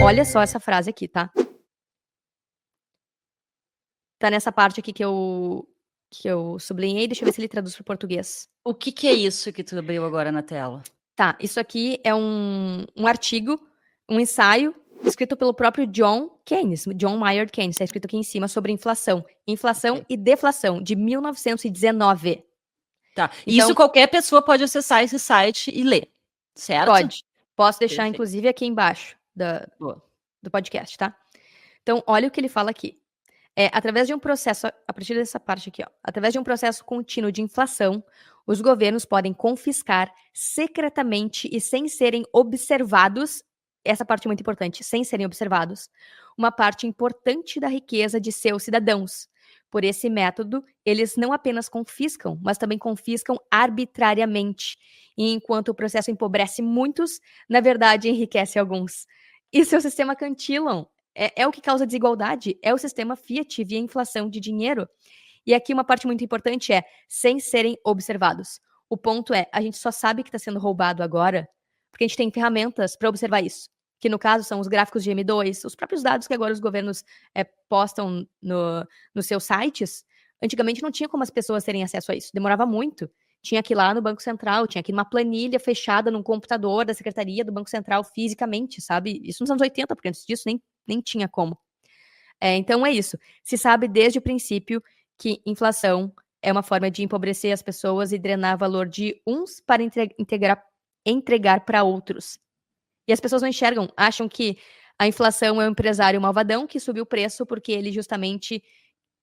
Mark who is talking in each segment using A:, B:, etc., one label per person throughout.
A: olha só essa frase aqui, tá? Tá nessa parte aqui que eu sublinhei, deixa eu ver se ele traduz para o português.
B: O que é isso que tu abriu agora na tela?
A: Tá, isso aqui é um artigo, um ensaio, escrito pelo próprio John Keynes, John Maynard Keynes, tá escrito aqui em cima, sobre inflação. Inflação
B: Ok.
A: e deflação, de 1919.
B: Tá.
A: Então,
B: Isso qualquer pessoa pode acessar esse site e ler, certo?
A: pode. Posso deixar,
B: Perfeito.
A: inclusive, aqui embaixo
B: Boa.
A: do podcast, tá? Então, olha o que ele fala aqui. Através de um processo, a partir dessa parte aqui, ó, através de um processo contínuo de inflação, os governos podem confiscar secretamente e sem serem observados, essa parte é muito importante, sem serem observados, uma parte importante da riqueza de seus cidadãos. Por esse método, eles não apenas confiscam, mas também confiscam arbitrariamente. E enquanto o processo empobrece muitos, na verdade enriquece alguns. Isso é o sistema Cantillon. É o que causa desigualdade, é o sistema Fiat via inflação de dinheiro. E aqui uma parte muito importante é, sem serem observados. O ponto é, a gente só sabe que está sendo roubado agora, porque a gente tem ferramentas para observar isso. Que no caso são os gráficos de M2, os próprios dados que agora os governos postam nos seus sites. Antigamente não tinha como as pessoas terem acesso a isso, demorava muito. Tinha que ir lá no Banco Central, tinha que ir numa planilha fechada num computador da Secretaria do Banco Central fisicamente, sabe? Isso nos anos 80, porque antes disso nem tinha como. Então é isso. Se sabe desde o princípio que inflação é uma forma de empobrecer as pessoas e drenar valor de uns para entregar para outros. E as pessoas não enxergam, acham que a inflação é um empresário malvadão que subiu o preço porque ele justamente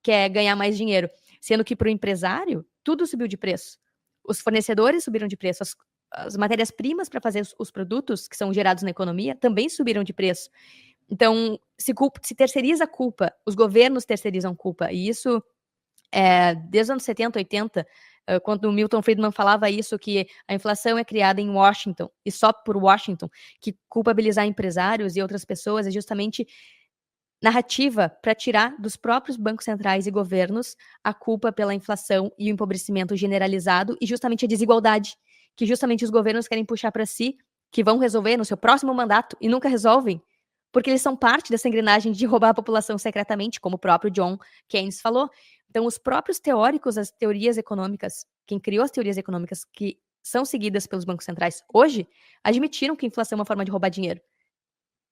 A: quer ganhar mais dinheiro. Sendo que para o empresário, tudo subiu de preço. Os fornecedores subiram de preço, as matérias-primas para fazer os produtos que são gerados na economia também subiram de preço. Então, se terceiriza a culpa, os governos terceirizam culpa, e isso, desde os anos 70, 80, quando o Milton Friedman falava isso, que a inflação é criada em Washington, e só por Washington, que culpabilizar empresários e outras pessoas é justamente narrativa para tirar dos próprios bancos centrais e governos a culpa pela inflação e o empobrecimento generalizado e justamente a desigualdade, que justamente os governos querem puxar para si, que vão resolver no seu próximo mandato e nunca resolvem, porque eles são parte dessa engrenagem de roubar a população secretamente, como o próprio John Keynes falou. Então, os próprios teóricos das teorias econômicas, quem criou as teorias econômicas que são seguidas pelos bancos centrais hoje, admitiram que a inflação é uma forma de roubar dinheiro.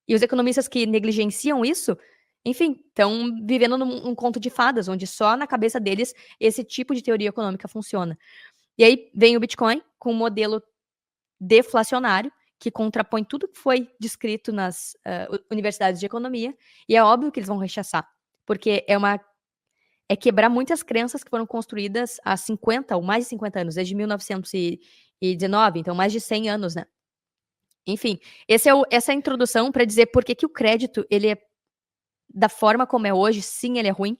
A: E os economistas que negligenciam isso, enfim, estão vivendo num conto de fadas, onde só na cabeça deles esse tipo de teoria econômica funciona. E aí vem o Bitcoin com um modelo deflacionário, que contrapõe tudo que foi descrito nas universidades de economia, e é óbvio que eles vão rechaçar, porque é quebrar muitas crenças que foram construídas há 50 ou mais de 50 anos, desde 1919, então mais de 100 anos, né? Enfim, essa é a introdução para dizer por que o crédito, ele é da forma como é hoje, sim, ele é ruim,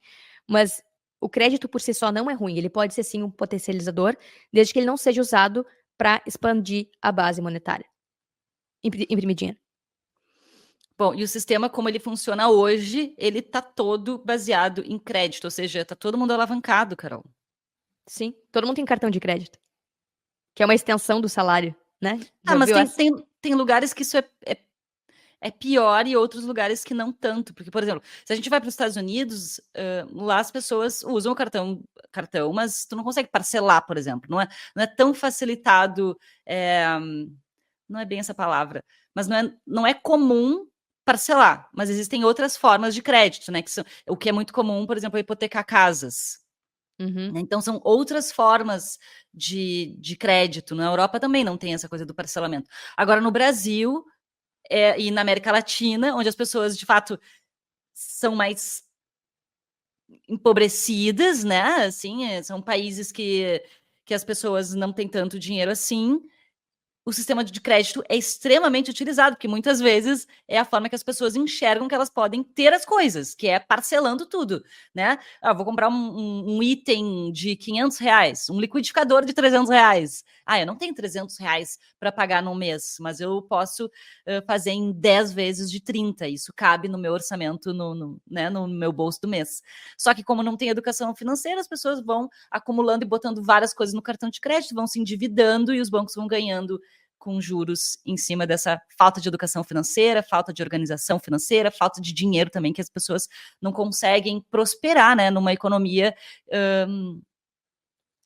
A: mas o crédito por si só não é ruim, ele pode ser sim um potencializador, desde que ele não seja usado para expandir a base monetária. Imprimir dinheiro.
B: Bom, e o sistema como ele funciona hoje, ele tá todo baseado em crédito, ou seja, tá todo mundo alavancado, Carol.
A: Sim, todo mundo tem cartão de crédito, que é uma extensão do salário, né? Já
B: Mas
A: ouviu essa?
B: tem lugares que isso é pior e outros lugares que não tanto. Porque, por exemplo, se a gente vai para os Estados Unidos, lá as pessoas usam o cartão, mas tu não consegue parcelar, por exemplo. Não é tão facilitado, não é bem essa palavra, mas não é comum parcelar, mas existem outras formas de crédito, né? O que é muito comum, por exemplo, é hipotecar casas.
A: Uhum.
B: Então, são outras formas de crédito. Na Europa também não tem essa coisa do parcelamento. Agora, no Brasil e na América Latina, onde as pessoas, de fato, são mais empobrecidas, né? Assim, são países que as pessoas não têm tanto dinheiro assim. O sistema de crédito é extremamente utilizado, porque muitas vezes é a forma que as pessoas enxergam que elas podem ter as coisas, que é parcelando tudo, né? Vou comprar um item de R$ 500, um liquidificador de R$ 300. Eu não tenho R$ 300 para pagar num mês, mas eu posso fazer em 10 vezes de 30. Isso cabe no meu orçamento, né, no meu bolso do mês. Só que como não tem educação financeira, as pessoas vão acumulando e botando várias coisas no cartão de crédito, vão se endividando e os bancos vão ganhando com juros em cima dessa falta de educação financeira, falta de organização financeira, falta de dinheiro também, que as pessoas não conseguem prosperar, né, numa economia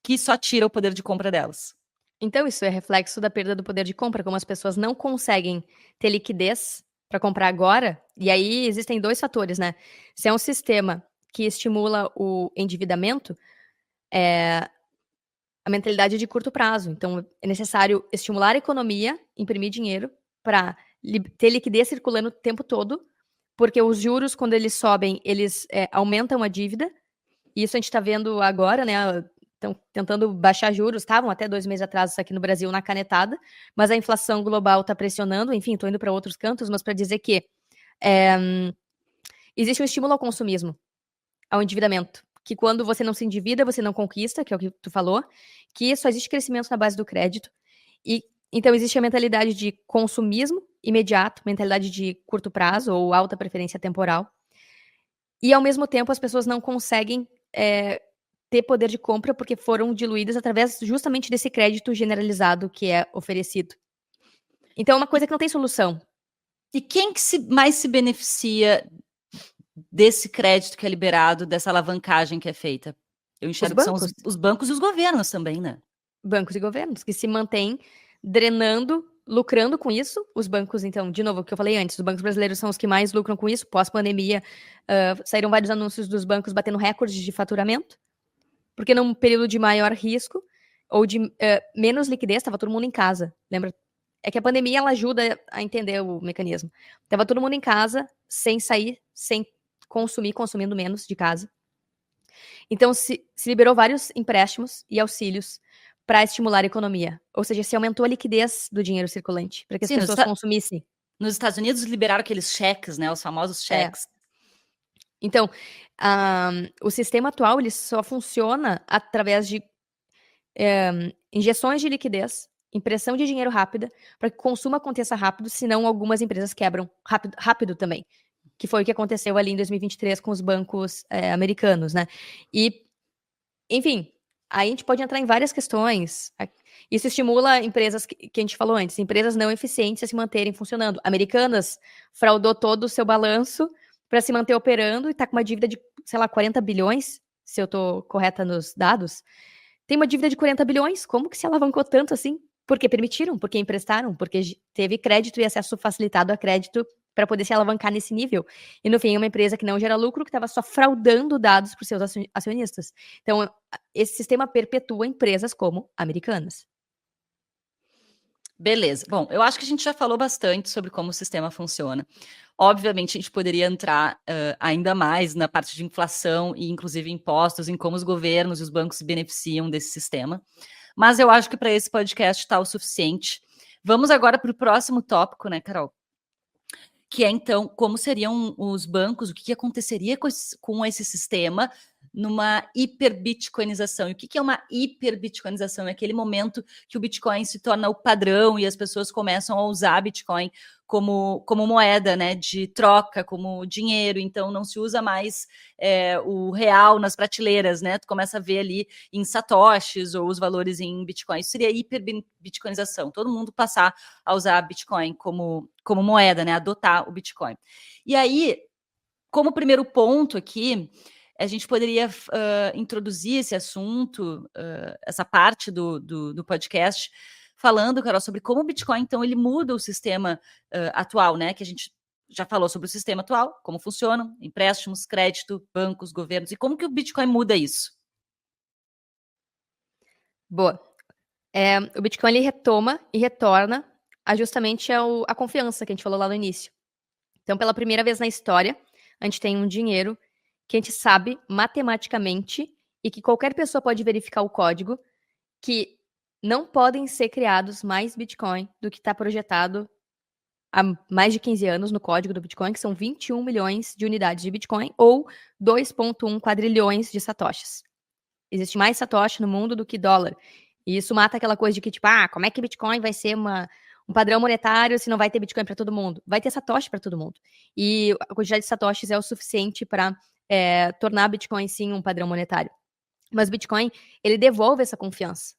B: que só tira o poder de compra delas.
A: Então, isso é reflexo da perda do poder de compra, como as pessoas não conseguem ter liquidez para comprar agora. E aí existem 2 fatores, né? Se é um sistema que estimula o endividamento, a mentalidade de curto prazo. Então, é necessário estimular a economia, imprimir dinheiro para ter liquidez circulando o tempo todo, porque os juros, quando eles sobem, eles aumentam a dívida. E isso a gente está vendo agora, né? Estão tentando baixar juros, estavam até 2 meses atrás aqui no Brasil na canetada, mas a inflação global está pressionando, enfim, estou indo para outros cantos, mas para dizer que existe um estímulo ao consumismo, ao endividamento, que quando você não se endivida, você não conquista, que é o que tu falou, que só existe crescimento na base do crédito, e então existe a mentalidade de consumismo imediato, mentalidade de curto prazo ou alta preferência temporal, e ao mesmo tempo as pessoas não conseguem ter poder de compra porque foram diluídas através justamente desse crédito generalizado que é oferecido. Então é uma coisa que não tem solução.
B: E quem que mais se beneficia desse crédito que é liberado, dessa alavancagem que é feita? Eu enxergo que são os bancos e os governos também, né?
A: Bancos e governos, que se mantêm drenando, lucrando com isso. Os bancos, então, de novo, o que eu falei antes, os bancos brasileiros são os que mais lucram com isso. Pós-pandemia, saíram vários anúncios dos bancos batendo recordes de faturamento, porque num período de maior risco ou de menos liquidez, estava todo mundo em casa, lembra? É que a pandemia, ela ajuda a entender o mecanismo. Tava todo mundo em casa, sem sair, sem consumir, consumindo menos de casa. Então, se liberou vários empréstimos e auxílios para estimular a economia. Ou seja, se aumentou a liquidez do dinheiro circulante, para que as pessoas consumissem.
B: Nos Estados Unidos liberaram aqueles cheques, né? Os famosos cheques.
A: Então, o sistema atual ele só funciona através de injeções de liquidez, impressão de dinheiro rápida, para que o consumo aconteça rápido, senão algumas empresas quebram rápido também. Que foi o que aconteceu ali em 2023 com os bancos americanos, né? E, enfim, aí a gente pode entrar em várias questões. Isso estimula empresas que a gente falou antes, empresas não eficientes a se manterem funcionando. Americanas fraudou todo o seu balanço para se manter operando e está com uma dívida de, sei lá, 40 bilhões, se eu estou correta nos dados. Tem uma dívida de 40 bilhões, como que se alavancou tanto assim? Porque permitiram, porque emprestaram, porque teve crédito e acesso facilitado a crédito para poder se alavancar nesse nível. E no fim, é uma empresa que não gera lucro, que estava só fraudando dados para os seus acionistas. Então, esse sistema perpetua empresas como Americanas.
B: Beleza. Bom, eu acho que a gente já falou bastante sobre como o sistema funciona. Obviamente, a gente poderia entrar ainda mais na parte de inflação e, inclusive, impostos, em como os governos e os bancos se beneficiam desse sistema. Mas eu acho que para esse podcast está o suficiente. Vamos agora para o próximo tópico, né, Carol? Que é, então, como seriam os bancos, o que aconteceria com esse sistema numa hiperbitcoinização. E o que é uma hiperbitcoinização? É aquele momento que o Bitcoin se torna o padrão e as pessoas começam a usar Bitcoin como moeda, né, de troca, como dinheiro. Então, não se usa mais o real nas prateleiras, né? Tu começa a ver ali em satoshis ou os valores em Bitcoin. Isso seria hiperbitcoinização. Todo mundo passar a usar Bitcoin como moeda, né? Adotar o Bitcoin. E aí, como primeiro ponto aqui, a gente poderia introduzir esse assunto, essa parte do podcast, falando, Carol, sobre como o Bitcoin, então, ele muda o sistema atual, né? Que a gente já falou sobre o sistema atual, como funcionam, empréstimos, crédito, bancos, governos, e como que o Bitcoin muda isso?
A: Boa. O Bitcoin, ele retoma e retorna justamente a confiança que a gente falou lá no início. Então, pela primeira vez na história, a gente tem um dinheiro que a gente sabe matematicamente e que qualquer pessoa pode verificar o código, que não podem ser criados mais Bitcoin do que está projetado há mais de 15 anos no código do Bitcoin, que são 21 milhões de unidades de Bitcoin ou 2,1 quadrilhões de satoshis. Existe mais satoshi no mundo do que dólar. E isso mata aquela coisa de que, tipo, como é que Bitcoin vai ser um padrão monetário se não vai ter Bitcoin para todo mundo? Vai ter satoshi para todo mundo. E a quantidade de satoshis é o suficiente para tornar Bitcoin, sim, um padrão monetário. Mas Bitcoin, ele devolve essa confiança.